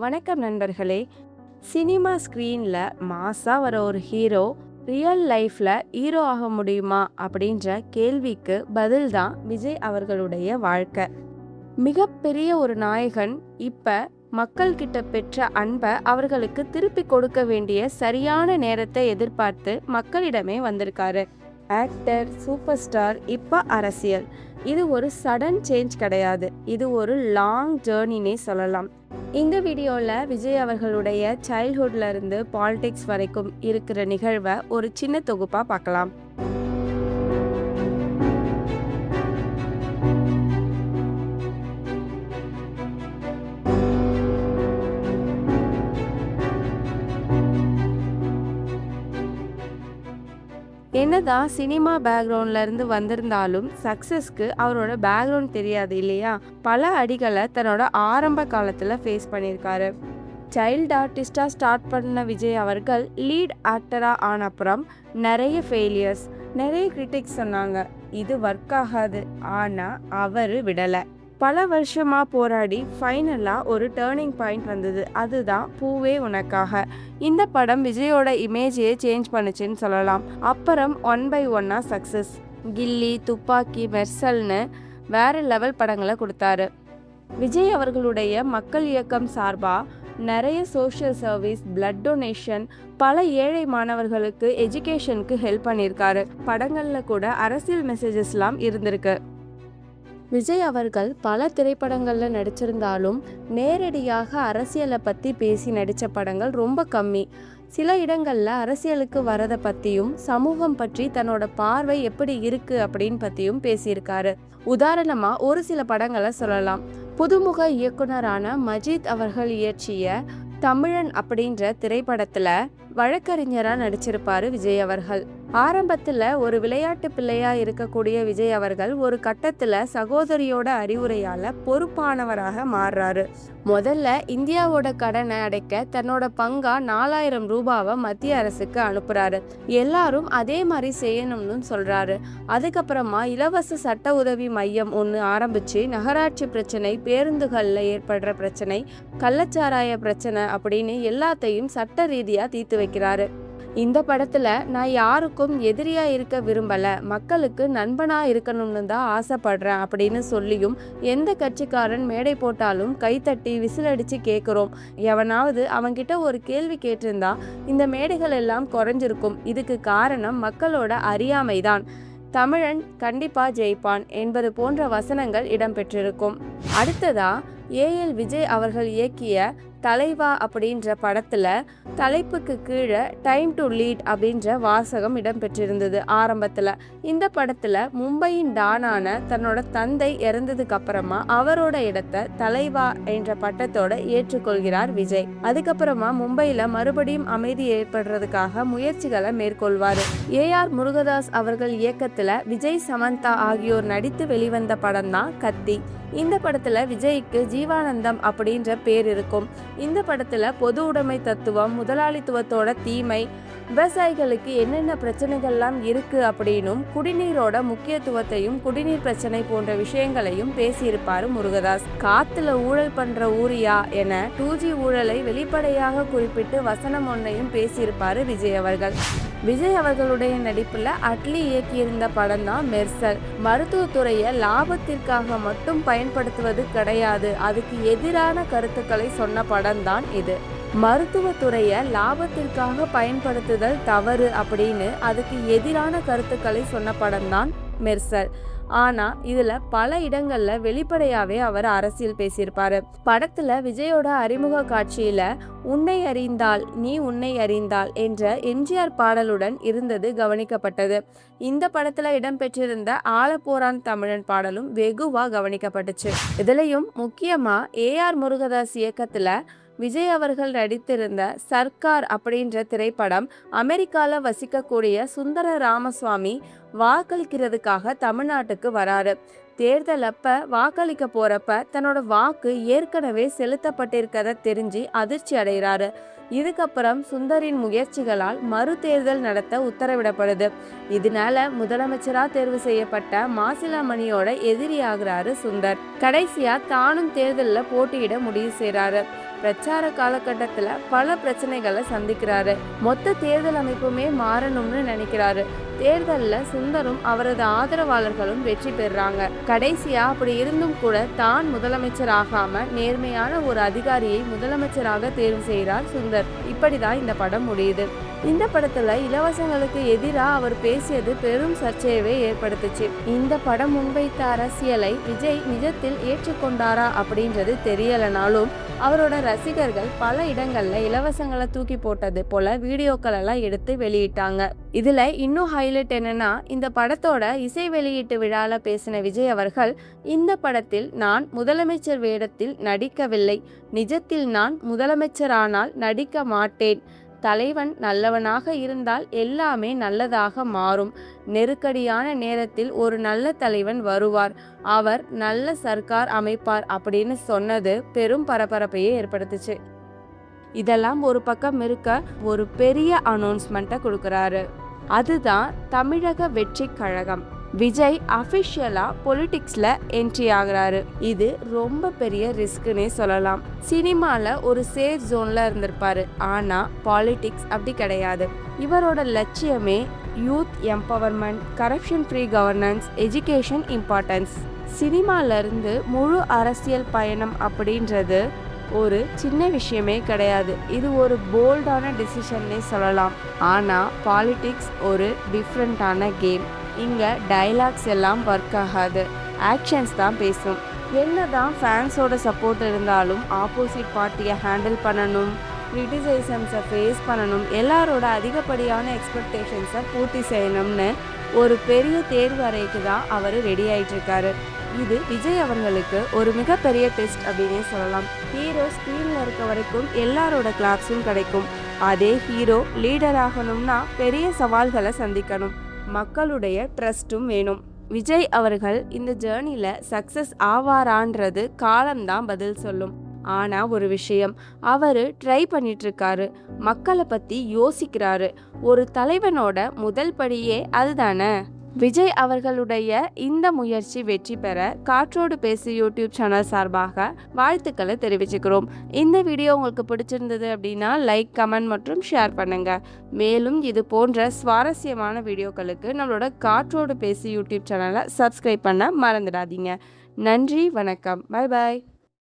வணக்கம் நண்பர்களே. சினிமா ஸ்க்ரீனில் மாஸாக வர ஒரு ஹீரோ ரியல் லைஃப்பில் ஹீரோ ஆக முடியுமா அப்படின்ற கேள்விக்கு பதில் தான் விஜய் அவர்களுடைய வாழ்க்கை. மிகப்பெரிய ஒரு நாயகன் இப்போ மக்கள்கிட்ட பெற்ற அன்பை அவர்களுக்கு திருப்பி கொடுக்க வேண்டிய சரியான நேரத்தை எதிர்பார்த்து மக்களிடமே வந்திருக்காரு. ஆக்டர், சூப்பர் ஸ்டார், இப்போ அரசியல். இது ஒரு சடன் சேஞ்ச் கிடையாது, இது ஒரு லாங் ஜேர்னினே சொல்லலாம். இந்த வீடியோவில் விஜய் அவர்களுடைய சைல்ட்ஹுட்ல இருந்து பாலிடிக்ஸ் வரைக்கும் இருக்கிற நிகழ்வை ஒரு சின்ன தொகுப்பாக பார்க்கலாம். என்னதான் சினிமா பேக்ரவுண்ட்ல இருந்து வந்திருந்தாலும் சக்சஸ்க்கு அவரோட பேக்ரவுண்ட் தெரியாது இல்லையா? பல அடிகளை தன்னோட ஆரம்ப காலத்துல ஃபேஸ் பண்ணியிருக்காரு. சைல்டு ஆர்டிஸ்டா ஸ்டார்ட் பண்ண விஜய் அவர்கள் லீட் ஆக்டரா ஆன அப்புறம் நிறைய ஃபெயிலியர்ஸ், நிறைய கிரிட்டிக்ஸ் சொன்னாங்க, இது ஒர்க் ஆகாது. ஆனா அவரு விடலை. பல வருஷமா போராடி ஃபைனலா ஒரு டேர்னிங் பாயிண்ட் வந்தது. அதுதான் பூவே உனக்காக. இந்த படம் விஜயோட இமேஜையே சேஞ்ச் பண்ணுச்சுன்னு சொல்லலாம். அப்புறம் 1 by 1 சக்சஸ். கில்லி, துப்பாக்கி, மெர்சல்னு வேற லெவல் படங்களை கொடுத்தாரு. விஜய் அவர்களுடைய மக்கள் இயக்கம் சார்பா நிறைய சோஷியல் சர்வீஸ், பிளட் டொனேஷன், பல ஏழை மாணவர்களுக்கு எஜுகேஷனுக்கு ஹெல்ப் பண்ணியிருக்காரு. படங்கள்ல கூட அரசியல் மெசேஜஸ்லாம் இருந்திருக்கு. விஜய் அவர்கள் பல திரைப்படங்களில் நடிச்சிருந்தாலும் நேரடியாக அரசியலை பற்றி பேசி நடித்த படங்கள் ரொம்ப கம்மி. சில இடங்களில் அரசியலுக்கு வரதை பற்றியும் சமூகம் பற்றி தன்னோட பார்வை எப்படி இருக்குது அப்படின்னு பற்றியும் பேசியிருக்காரு. உதாரணமாக ஒரு சில படங்களை சொல்லலாம். புதுமுக இயக்குனரான மஜித் அவர்கள் இயற்றிய தமிழன் அப்படின்ற திரைப்படத்தில் வழக்கறிஞராக நடிச்சிருப்பாரு விஜய் அவர்கள். ஆரம்பத்தில் ஒரு விளையாட்டு பிள்ளையா இருக்கக்கூடிய விஜய் அவர்கள் ஒரு கட்டத்தில் சகோதரியோட அறிவுரையால் பொறுப்பானவராக மாறுறாரு. முதல்ல இந்தியாவோட கடனை அடைக்க தன்னோட பங்கா 4000 ரூபாவை மத்திய அரசுக்கு அனுப்புறாரு. எல்லாரும் அதே மாதிரி செய்யணும்னு சொல்றாரு. அதுக்கப்புறமா இலவச சட்ட உதவி மையம் ஒன்று ஆரம்பிச்சு நகராட்சி பிரச்சனை, பேருந்துகளில் ஏற்படுற பிரச்சனை, கள்ளச்சாராய பிரச்சனை அப்படின்னு எல்லாத்தையும் சட்ட ரீதியாக தீர்த்து வைக்கிறாரு. இந்த படத்துல நான் யாருக்கும் எதிரியா இருக்க விரும்பல, மக்களுக்கு நண்பனா இருக்கணும்னு தான் ஆசைப்படுறேன் அப்படின்னு சொல்லியும் எந்த கட்சிக்காரன் மேடை போட்டாலும் கைத்தட்டி விசிலடிச்சு கேட்குறோம். எவனாவது அவங்கிட்ட ஒரு கேள்வி கேட்டிருந்தா இந்த மேடைகள் எல்லாம் குறைஞ்சிருக்கும். இதுக்கு காரணம் மக்களோட அறியாமைதான். தமிழன் கண்டிப்பா ஜெயிப்பான் என்பது போன்ற வசனங்கள் இடம்பெற்றிருக்கும். அடுத்ததா ஏஎல் விஜய் அவர்கள் இயக்கிய தலைவா அப்படின்ற படத்துல தலைப்புக்கு கீழே டைம் டு லீட் அப்படின்ற வாசகம் இடம்பெற்றிருந்தது ஆரம்பத்துல. இந்த படத்துல மும்பையின் டானான தன்னோட தந்தை இறந்ததுக்கு அப்புறமா அவரோட இடத்தை தலைவா என்ற பட்டத்தோட ஏற்றுக்கொள்கிறார் விஜய். அதுக்கப்புறமா மும்பையில மறுபடியும் அமைதி ஏற்படுறதுக்காக முயற்சிகளை மேற்கொள்வாரு. AR முருகதாஸ் அவர்கள் இயக்கத்துல விஜய், சமந்தா ஆகியோர் நடித்து வெளிவந்த படம் தான் கத்தி. இந்த படத்துல விஜய்க்கு ஜீவானந்தம் அப்படின்ற பேர் இருக்கும். இந்த படத்துல பொது உடைமை தத்துவம், முதலாளித்துவத்தோட தீமை, விவசாயிகளுக்கு என்னென்ன பிரச்சனைகள்லாம் இருக்கு அப்படின்னும் குடிநீரோட முக்கியத்துவத்தையும் குடிநீர் பிரச்சனை போன்ற விஷயங்களையும் பேசியிருப்பாரு முருகதாஸ். காத்துல ஊழல் பண்ற ஊரியா என 2G ஊழலை வெளிப்படையாக குறிப்பிட்டு வசனம் ஒன்றையும் பேசியிருப்பாரு விஜய் அவர்கள். விஜய் அவர்களுடைய நடிப்புல அட்லி இயக்கியிருந்த படம் தான் மெர்சல். மருத்துவத்துறையை லாபத்திற்காக மட்டும் பயன்படுத்துவது கிடையாது, அதுக்கு எதிரான கருத்துக்களை சொன்ன படம் தான் இது. மருத்துவத்துறையை லாபத்திற்காக பயன்படுத்துதல் தவறு அப்படின்னு அதுக்கு எதிரான கருத்துக்களை சொன்ன படம் தான் மெர்சல். ஆனா இதுல பல இடங்கள்ல வெளிப்படையாவே அவர் அரசியல் பேசியிருப்பாரு. படத்துல விஜயோட அறிமுக காட்சியில உன்னை அறிந்தால் நீ உன்னை அறிந்தால் என்ற எம்ஜிஆர் பாடலுடன் இருந்தது கவனிக்கப்பட்டது. இந்த படத்துல இடம்பெற்றிருந்த ஆலப்போரான் தமிழன் பாடலும் வெகுவா கவனிக்கப்பட்டுச்சு. இதுலயும் முக்கியமா AR முருகதாஸ் இயக்கத்துல விஜய் அவர்கள் நடித்திருந்த சர்க்கார் அப்படின்ற திரைப்படம் அமெரிக்கால வசிக்கக்கூடிய சுந்தர ராமசுவாமி வாக்களிக்கிறதுக்காக தமிழ்நாட்டுக்கு வராரு. தேர்தல் அப்ப வாக்களிக்க போறப்ப தன்னோட வாக்கு ஏற்கனவே செலுத்தப்பட்டிருக்கத தெரிஞ்சு அதிர்ச்சி அடைகிறாரு. இதுக்கப்புறம் சுந்தரின் முயற்சிகளால் மறு தேர்தல் நடத்த உத்தரவிடப்படுது. இதனால முதலமைச்சரா தேர்வு செய்யப்பட்ட மாசிலாமணியோட எதிரியாகிறாரு சுந்தர். கடைசியா தானும் தேர்தலில் போட்டியிட முடிவு செய்றாரு. பிரச்சார காலகட்டத்துல பல பிரச்சனைகளை சந்திக்கிறாரு. மொத்த தேர்தல் அமைப்புமே மாறணும்னு நினைக்கிறாரு. தேர்தல்ல சுந்தரும் அவரது ஆதரவாளர்களும் வெற்றி பெறாங்க. கடைசியா அப்படி இருந்தும் கூட தான் முதலமைச்சர் ஆகாம நேர்மையான ஒரு அதிகாரியை முதலமைச்சராக தேர்வு செய்கிறார் சுந்தர். இப்படிதான் இந்த படம் முடியுது. இந்த படத்துல இலவசங்களுக்கு எதிராக அவர் பேசியது பெரும் சர்ச்சையவே ஏற்படுத்துச்சு. இந்த படம் முன்வைத்த அரசியலை விஜய் நிஜத்தில் ஏற்றுக்கொண்டாரா அப்படின்றது தெரியலனாலும் அவரோட ரசிகர்கள் பல இடங்கள்ல இலவசங்களை தூக்கி போட்டது போல வீடியோக்கள் எல்லாம் எடுத்து வெளியிட்டாங்க. இதுல இன்னும் ஹைலைட் என்னன்னா, இந்த படத்தோட இசை வெளியீட்டு விழால பேசின விஜய் அவர்கள், இந்த படத்தில் நான் முதலமைச்சர் வேடத்தில் நடிக்கவில்லை, நிஜத்தில் நான் முதலமைச்சரானால் நடிக்க மாட்டேன், தலைவன் நல்லவனாக இருந்தால் எல்லாமே நல்லதாக மாறும், நெருக்கடியான நேரத்தில் ஒரு நல்ல தலைவன் வருவார், அவர் நல்ல சர்க்கார் அமைப்பார் அப்படின்னு சொன்னது பெரும் பரபரப்பையே ஏற்படுத்துச்சு. இதெல்லாம் ஒரு பக்கம் இருக்க ஒரு பெரிய அனௌன்ஸ்மெண்ட்டை கொடுக்குறாரு. அதுதான் தமிழக வெற்றி கழகம். விஜய் அஃபிஷியலா பொலிட்டிக்ஸ்ல என்ட்ரி ஆகுறாரு. இது ரொம்ப பெரிய ரிஸ்க்னே சொல்லலாம். சினிமால ஒரு சேஃப் ஜோன்ல இருந்திருப்பாரு, ஆனா பாலிடிக்ஸ் அப்படி கிடையாது. இவரோட லட்சியமே youth empowerment, corruption free governance, education importance. சினிமால இருந்து முழு அரசியல் பயணம் அப்படின்றது ஒரு சின்ன விஷயமே கிடையாது. இது ஒரு போல்டான டிசிஷன்னே சொல்லலாம். ஆனா பாலிடிக்ஸ் ஒரு டிஃப்ரெண்டான கேம். இங்க டைலாக்ஸ் எல்லாம் ஒர்க் ஆகாது, ஆக்ஷன்ஸ் தான் பேசும். என்னதான் ஃபேன்ஸோட சப்போர்ட் இருந்தாலும் ஆப்போசிட் பார்ட்டியை ஹேண்டில் பண்ணணும், கிரிட்டிசிசம்ஸை ஃபேஸ் பண்ணணும், எல்லாரோட அதிகப்படியான எக்ஸ்பெக்டேஷன்ஸை பூர்த்தி செய்யணும்னு ஒரு பெரிய தேர்வு அறைக்கு தான் அவர் ரெடி ஆகிட்டு இருக்காரு. இது விஜய் அவர்களுக்கு ஒரு மிகப்பெரிய டெஸ்ட் அப்படின்னே சொல்லலாம். ஹீரோ ஸ்க்ரீனில் இருக்க வரைக்கும் எல்லாரோட கிளாப்ஸும் கிடைக்கும். அதே ஹீரோ லீடர் ஆகணும்னா பெரிய சவால்களை சந்திக்கணும், மக்களுடைய ட்ரஸ்ட்டும் வேணும். விஜய் அவர்கள் இந்த ஜேர்னியில் சக்ஸஸ் ஆவாரான்றது காலம்தான் பதில் சொல்லும். ஆனால் ஒரு விஷயம், அவர் ட்ரை பண்ணிட்டு இருக்காரு, மக்களை பற்றி யோசிக்கிறாரு. ஒரு தலைவனோட முதல் படியே அதுதானே. விஜய் அவர்களுடைய இந்த முயற்சி வெற்றி பெற காற்றோடு பேசு யூடியூப் சேனல் சார்பாக வாழ்த்துக்களை தெரிவிச்சுக்கிறோம். இந்த வீடியோ உங்களுக்கு பிடிச்சிருந்தது அப்படின்னா லைக், கமெண்ட் மற்றும் ஷேர் பண்ணுங்க. மேலும் இது போன்ற சுவாரஸ்யமான வீடியோக்களுக்கு நம்மளோட காற்றோடு பேசு யூடியூப் சேனலை சப்ஸ்கிரைப் பண்ண மறந்துடாதீங்க. நன்றி, வணக்கம், பாய் பாய்.